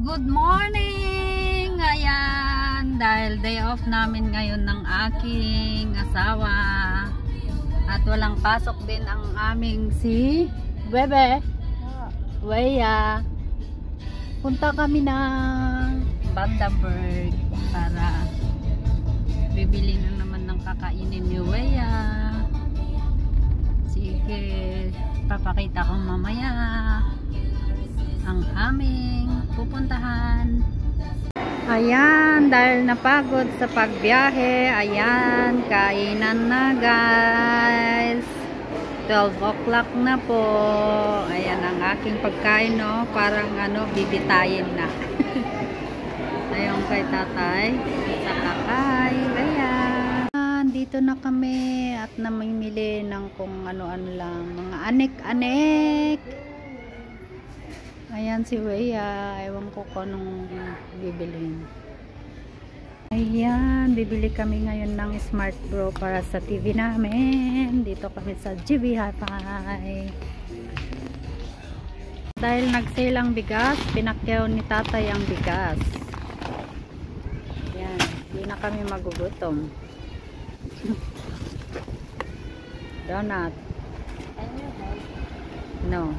Good morning! Ayan, dahil day off namin ngayon ng aking asawa. At walang pasok din ang aming si Bebe. Weya. Punta kami ng Vandenberg para bibili na naman ng kakainin ni Weya. Sige, papakita ko mamaya ang aming pupuntahan. Ayan, dahil napagod sa pagbiyahe, ayan, kainan na guys. 12 o'clock na po. Ayan ang aking pagkain, no? Parang ano, bibitayin na. Ayun kay tatay sa kakay. Ayan, dito na kami at namimili ng kung ano-ano lang, mga anek-anek. Ayan si Weya, ewan ko kung anong bibilhin. Ayan, bibili kami ngayon ng Smart Bro para sa TV namin. Dito kami sa GB Hi-Fi. Dahil nag-sale ang bigas, pinakyaw ni tatay ang bigas. Ayan, hindi na kami magugutom. Donut. No.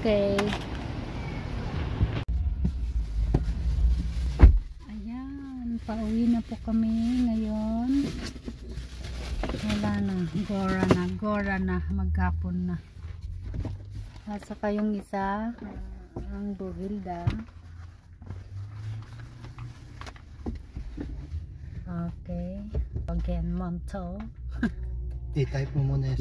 Okay. Ayan, pauwi na po kami ngayon. Wala na, gora na, maghapon na. At saka yung isa, ang Buhilda. Okay. Again, Monto. I-type mo muna